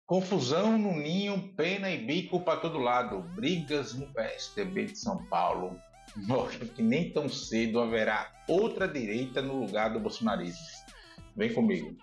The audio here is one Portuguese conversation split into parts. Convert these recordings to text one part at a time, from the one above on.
Confusão no Ninho, pena e bico para todo lado. Brigas no PSDB de São Paulo mostram que nem tão cedo haverá outra direita no lugar do bolsonarismo. Vem comigo.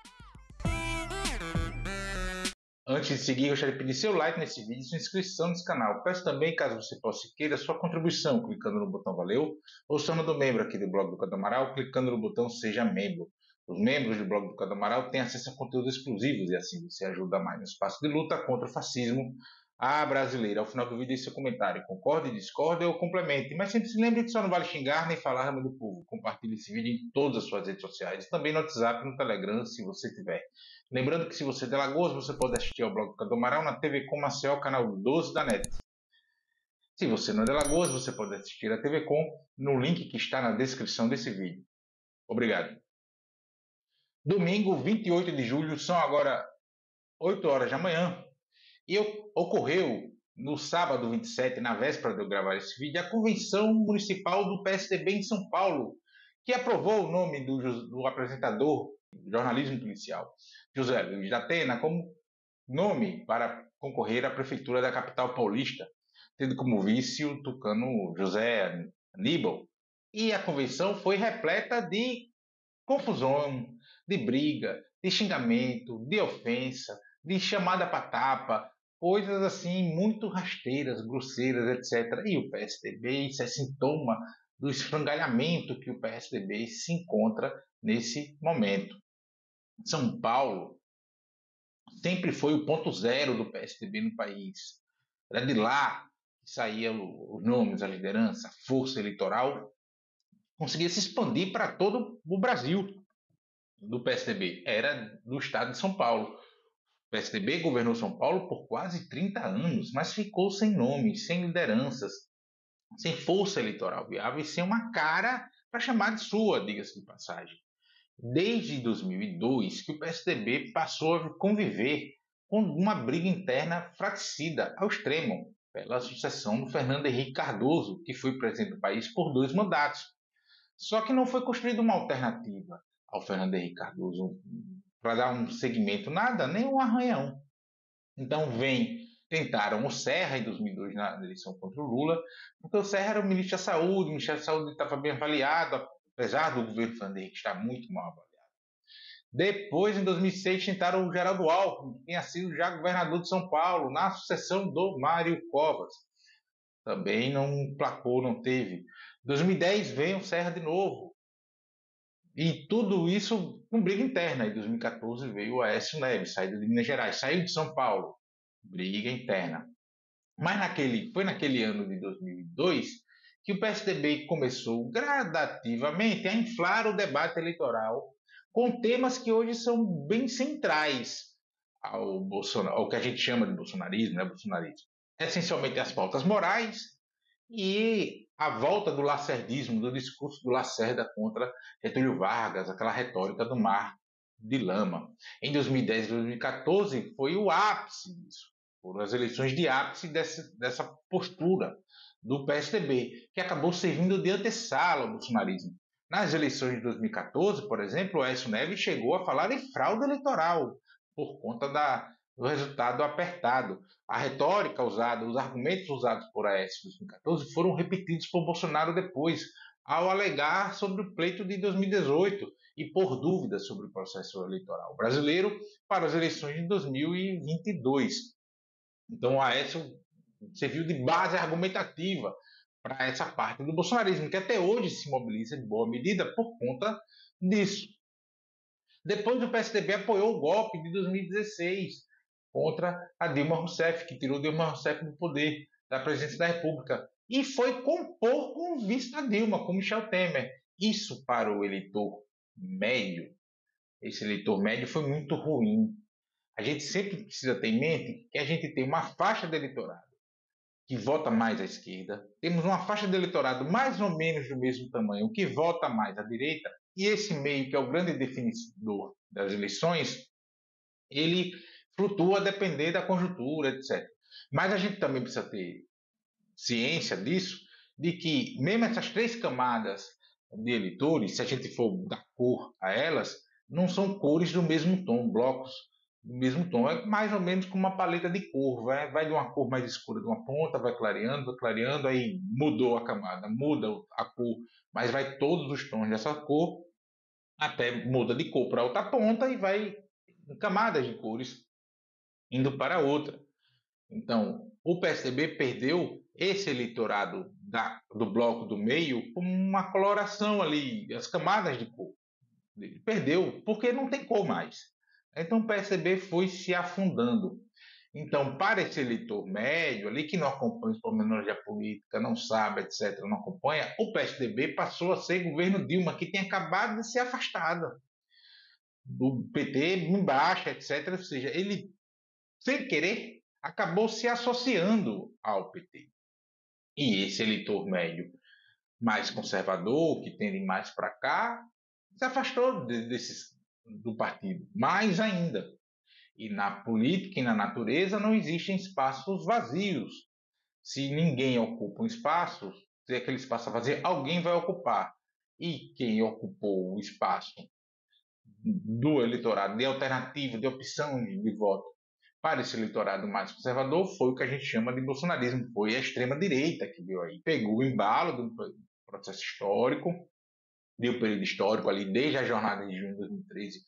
Antes de seguir, gostaria de pedir seu like nesse vídeo e sua inscrição nesse canal. Peço também, caso você possa queira, sua contribuição clicando no botão Valeu ou se tornando membro aqui do blog do Cadu Amaral, clicando no botão Seja Membro. Os membros do blog do Cadu Amaral têm acesso a conteúdos exclusivos e assim você ajuda mais no espaço de luta contra o fascismo à brasileira. Ao final do vídeo, seu comentário. Concorde, discorde ou complemente. Mas sempre se lembre que só não vale xingar nem falar nome do povo. Compartilhe esse vídeo em todas as suas redes sociais. Também no WhatsApp e no Telegram, se você tiver. Lembrando que se você é de Alagoas, você pode assistir ao blog do Cadu Amaral na TV Com Maceió, canal 12 da NET. Se você não é de Alagoas, você pode assistir a TV Com no link que está na descrição desse vídeo. Obrigado. Domingo, 28 de julho, são agora 8 horas da manhã, e ocorreu no sábado 27, na véspera de eu gravar esse vídeo, a convenção municipal do PSDB em São Paulo, que aprovou o nome do apresentador de jornalismo policial, José Luiz da Atena, como nome para concorrer à prefeitura da capital paulista, tendo como vice o tucano José Aníbal. E a convenção foi repleta de confusão, de briga, de xingamento, de ofensa, de chamada para tapa, coisas assim muito rasteiras, grosseiras, etc. E o PSDB, isso é sintoma do esfrangalhamento que o PSDB se encontra nesse momento. São Paulo sempre foi o ponto zero do PSDB no país. Era de lá que saíam os nomes, a liderança, a força eleitoral, conseguia se expandir para todo o Brasil. Do PSDB era do estado de São Paulo. O PSDB governou São Paulo por quase 30 anos, mas ficou sem nome, sem lideranças, sem força eleitoral viável e sem uma cara para chamar de sua, diga-se de passagem. Desde 2002 que o PSDB passou a conviver com uma briga interna fratricida ao extremo, pela sucessão do Fernando Henrique Cardoso, que foi presidente do país por 2 mandatos. Só que não foi construída uma alternativa ao Fernando Henrique Cardoso para dar um segmento, nada, nem um arranhão. Então tentaram o Serra em 2002 na eleição contra o Lula, porque o Serra era o ministro da Saúde, o Ministério da Saúde estava bem avaliado, apesar do governo Fernando Henrique estar muito mal avaliado. Depois, em 2006, tentaram o Geraldo Alckmin, que tinha sido já governador de São Paulo, na sucessão do Mário Covas. Também não placou, não teve. Em 2010 veio o Serra de novo. E tudo isso com briga interna. Em 2014 veio o Aécio Neves, saído de Minas Gerais, saiu de São Paulo. Briga interna. Mas foi naquele ano de 2002 que o PSDB começou gradativamente a inflar o debate eleitoral com temas que hoje são bem centrais ao que a gente chama de bolsonarismo, né? Bolsonarismo. Essencialmente as pautas morais e a volta do lacerdismo, do discurso do Lacerda contra Getúlio Vargas, aquela retórica do mar de lama. Em 2010 e 2014 foi o ápice disso. Foram as eleições de ápice dessa postura do PSDB, que acabou servindo de antessala ao bolsonarismo. Nas eleições de 2014, por exemplo, o Aécio Neves chegou a falar em fraude eleitoral por conta do resultado apertado. A retórica usada, os argumentos usados por Aécio em 2014 foram repetidos por Bolsonaro depois, ao alegar sobre o pleito de 2018 e por dúvidas sobre o processo eleitoral brasileiro para as eleições de 2022. Então, o Aécio serviu de base argumentativa para essa parte do bolsonarismo, que até hoje se mobiliza em boa medida por conta disso. Depois o PSDB apoiou o golpe de 2016 contra a Dilma Rousseff, que tirou Dilma Rousseff do poder da presidência da República e foi compor com o vice da Dilma, com Michel Temer. Isso para o eleitor médio, esse eleitor médio foi muito ruim. A gente sempre precisa ter em mente que a gente tem uma faixa de eleitorado que vota mais à esquerda, temos uma faixa de eleitorado mais ou menos do mesmo tamanho que vota mais à direita, e esse meio, que é o grande definidor das eleições, ele flutua a depender da conjuntura, etc. Mas a gente também precisa ter ciência disso, de que mesmo essas 3 camadas de eleitores, se a gente for dar cor a elas, não são cores do mesmo tom, blocos no mesmo tom, é mais ou menos como uma paleta de cor, vai de uma cor mais escura de uma ponta, vai clareando, aí mudou a camada, muda a cor, mas vai todos os tons dessa cor, até muda de cor para outra ponta e vai em camadas de cores indo para outra. Então, o PSDB perdeu esse eleitorado do bloco do meio com uma coloração ali, as camadas de cor. Ele perdeu, porque não tem cor mais. Então, o PSDB foi se afundando. Então, para esse eleitor médio ali, que não acompanha os pormenores da política, não sabe, etc., não acompanha, o PSDB passou a ser governo Dilma, que tem acabado de ser afastado do PT, em baixa, etc. Ou seja, ele, sem querer, acabou se associando ao PT. E esse eleitor médio mais conservador, que tende mais para cá, se afastou do partido, mais ainda. E na política e na natureza não existem espaços vazios. Se ninguém ocupa um espaço, se aquele espaço é vazio, alguém vai ocupar. E quem ocupou o espaço do eleitorado de alternativa, de opção de voto para esse eleitorado mais conservador foi o que a gente chama de bolsonarismo, foi a extrema-direita que deu aí. Pegou o embalo do processo histórico, deu período histórico ali desde a jornada de junho de 2013,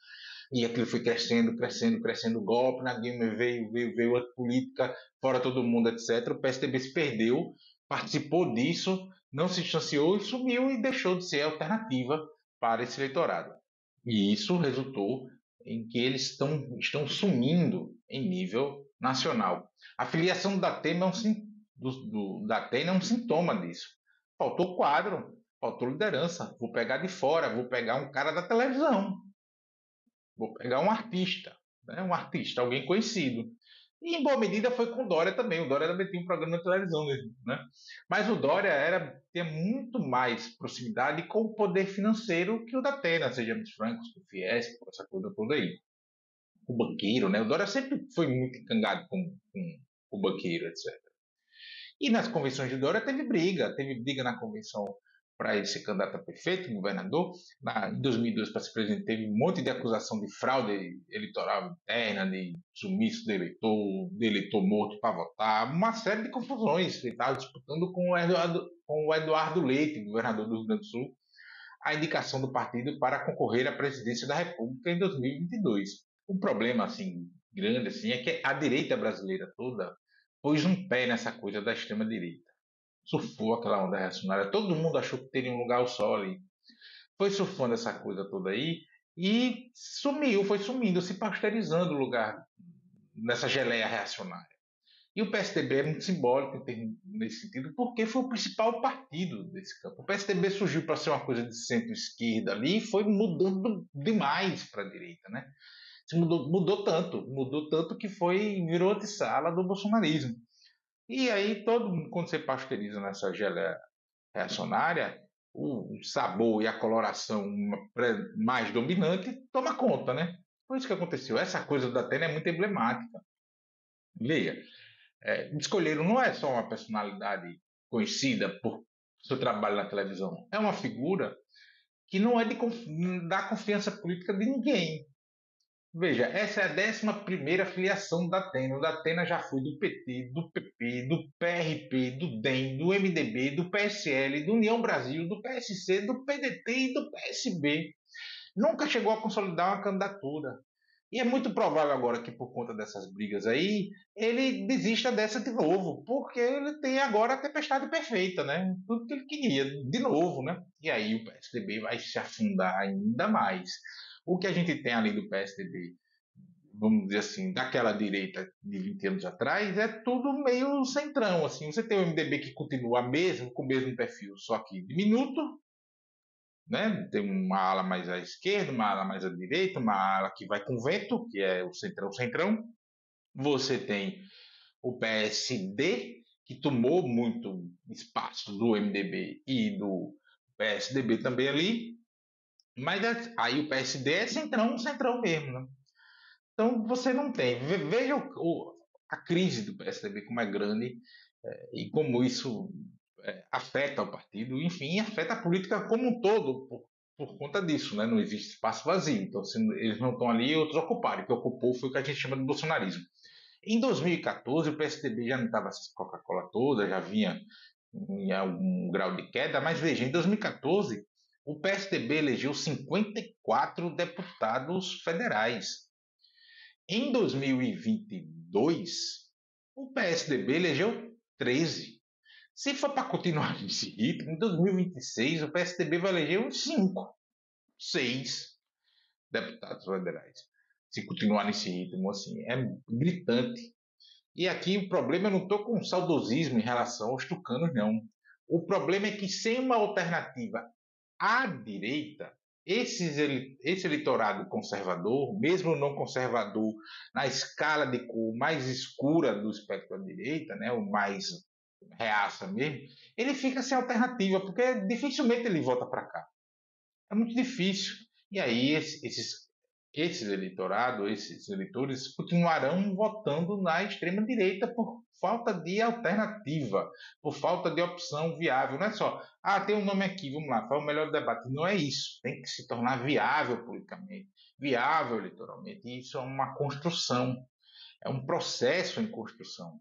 e aquilo foi crescendo, crescendo, crescendo, golpe na Dilma, veio a política, fora todo mundo, etc. O PSDB se perdeu, participou disso, não se distanciou e sumiu e deixou de ser alternativa para esse eleitorado. E isso resultou em que eles estão sumindo em nível nacional. A filiação da Atena é um sintoma disso. Faltou quadro, faltou liderança. Vou pegar de fora, vou pegar um cara da televisão, vou pegar um artista, né? Um artista, alguém conhecido. E em boa medida foi com o Dória também. O Dória também tinha um programa de televisão mesmo, né? Mas o Dória tinha muito mais proximidade com o poder financeiro que o da Atena, sejamos francos, com o Fiesp, essa coisa toda aí. O banqueiro, né? O Dória sempre foi muito encangado com o banqueiro, etc. E nas convenções de Dória teve briga na convenção para ele ser candidato a prefeito, governador. Em 2002, para ser presidente, teve um monte de acusação de fraude eleitoral interna, de sumiço de eleitor morto para votar, uma série de confusões. Ele estava disputando com o Eduardo Leite, governador do Rio Grande do Sul, a indicação do partido para concorrer à presidência da República em 2022. O problema, assim, grande, assim, é que a direita brasileira toda pôs um pé nessa coisa da extrema-direita. Surfou aquela onda reacionária. Todo mundo achou que teria um lugar ao sol ali. Foi surfando essa coisa toda aí e sumiu, foi sumindo, se pasteurizando o lugar nessa geleia reacionária. E o PSDB é muito simbólico nesse sentido, porque foi o principal partido desse campo. O PSDB surgiu para ser uma coisa de centro-esquerda ali e foi mudando demais para a direita, né? Mudou tanto que virou antessala do bolsonarismo. E aí, quando você pasteuriza nessa geleia reacionária, o sabor e a coloração mais dominante toma conta, né? Foi isso que aconteceu. Essa coisa da Atena é muito emblemática. Leia, escolheram não é só uma personalidade conhecida por seu trabalho na televisão, é uma figura que não é da confiança política de ninguém. Veja, essa é a 11ª filiação da Atena. O da Atena já foi do PT, do PP, do PRP, do DEM, do MDB, do PSL, do União Brasil, do PSC, do PDT e do PSB. Nunca chegou a consolidar uma candidatura. E é muito provável agora que, por conta dessas brigas aí, ele desista dessa de novo, porque ele tem agora a tempestade perfeita, né? Tudo que ele queria, de novo, né? E aí o PSDB vai se afundar ainda mais. O que a gente tem ali do PSDB, vamos dizer assim, daquela direita de 20 anos atrás, é tudo meio centrão, assim. Você tem o MDB que continua mesmo, com o mesmo perfil, só que diminuto, né? Tem uma ala mais à esquerda, uma ala mais à direita, uma ala que vai com vento, que é o centrão. Você tem o PSD, que tomou muito espaço do MDB e do PSDB também ali, mas aí o PSD é centrão mesmo, né? Então você não tem. Veja a crise do PSDB como é grande e como isso afeta o partido, enfim, afeta a política como um todo, por conta disso, né? Não existe espaço vazio. Então, se eles não estão ali, outros ocuparam. O que ocupou foi o que a gente chama de bolsonarismo. Em 2014, o PSDB já não estava essa Coca-Cola toda, já vinha em algum grau de queda, mas veja, em 2014, o PSDB elegeu 54 deputados federais. Em 2022, o PSDB elegeu 13. Se for para continuar nesse ritmo, em 2026 o PSDB vai eleger uns 5, 6 deputados federais. Se continuar nesse ritmo assim, é gritante. E aqui o problema, eu não estou com saudosismo em relação aos tucanos, não. O problema é que sem uma alternativa à direita, esse eleitorado conservador, mesmo não conservador, na escala de cor mais escura do espectro da direita, né, o mais reaça mesmo, ele fica sem alternativa, porque dificilmente ele volta para cá. É muito difícil. E aí esses eleitores continuarão votando na extrema-direita por falta de alternativa, por falta de opção viável. Não é só, tem um nome aqui, vamos lá, faz o melhor debate. Não é isso. Tem que se tornar viável politicamente, viável eleitoralmente. E isso é uma construção, é um processo em construção.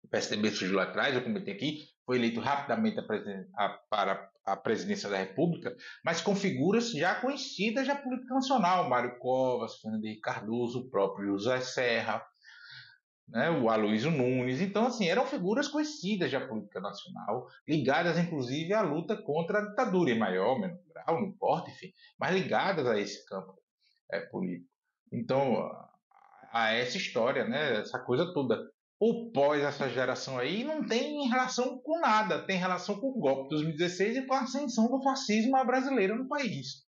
O PSDB surgiu lá atrás, eu comentei aqui, foi eleito rapidamente para a presidência da República, mas com figuras já conhecidas da política nacional, Mário Covas, Fernando Henrique Cardoso, o próprio José Serra, né, o Aloysio Nunes. Então, assim, eram figuras conhecidas da política nacional, ligadas, inclusive, à luta contra a ditadura, em maior ou menor grau, não importa, enfim, mas ligadas a esse campo político. Então, a essa história, né, essa coisa toda. O pós essa geração aí não tem relação com nada, tem relação com o golpe de 2016 e com a ascensão do fascismo brasileiro no país.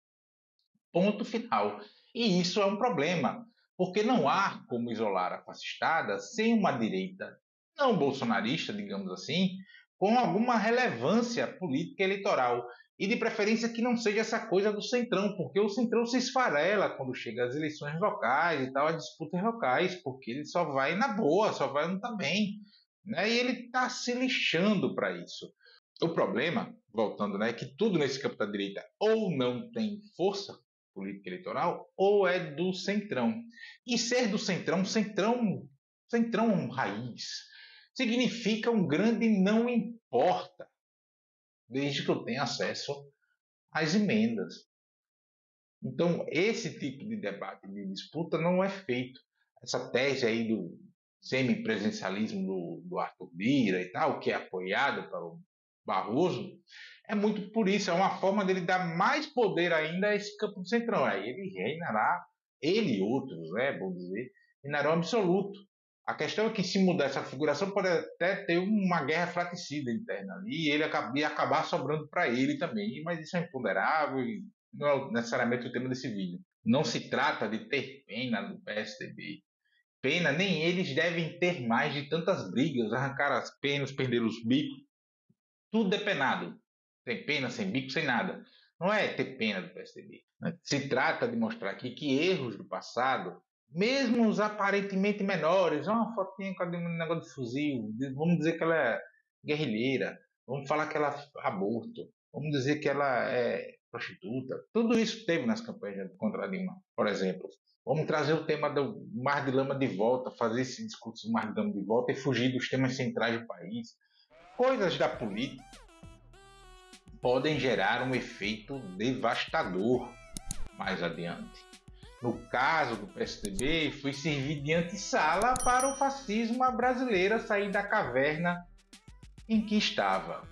Ponto final. E isso é um problema, porque não há como isolar a fascistada sem uma direita não bolsonarista, digamos assim, com alguma relevância política eleitoral. E de preferência que não seja essa coisa do centrão, porque o centrão se esfarela quando chega às eleições locais e tal, as disputas locais, porque ele só vai na boa, só vai não tá bem. Né? E ele está se lixando para isso. O problema, voltando, né, é que tudo nesse campo da direita ou não tem força política eleitoral ou é do centrão. E ser do centrão raiz, significa um grande não importa, desde que eu tenha acesso às emendas. Então, esse tipo de debate, de disputa, não é feito. Essa tese aí do semipresencialismo do Arthur Lira e tal, que é apoiado pelo Barroso, é muito por isso, é uma forma dele dar mais poder ainda a esse campo do centrão. Aí ele reinará, ele e outros, né, vou dizer, reinarão absoluto. A questão é que se mudar essa configuração pode até ter uma guerra fratricida interna ali e ele acabar sobrando para ele também, mas isso é imponderável e não é necessariamente o tema desse vídeo. Não se trata de ter pena do PSDB. Pena, nem eles devem ter mais de tantas brigas, arrancar as penas, perder os bicos. Tudo é penado. Sem pena, sem bico, sem nada. Não é ter pena do PSDB. Se trata de mostrar aqui que erros do passado, mesmo os aparentemente menores, uma fotinha com um negócio de fuzil, vamos dizer que ela é guerrilheira, vamos falar que ela aborto, vamos dizer que ela é prostituta. Tudo isso teve nas campanhas contra a Dilma, por exemplo. Vamos trazer o tema do Mar de Lama de volta, fazer esse discurso do Mar de Lama de volta e fugir dos temas centrais do país. Coisas da política podem gerar um efeito devastador mais adiante. No caso do PSDB, foi servir de antessala para o fascismo brasileiro sair da caverna em que estava.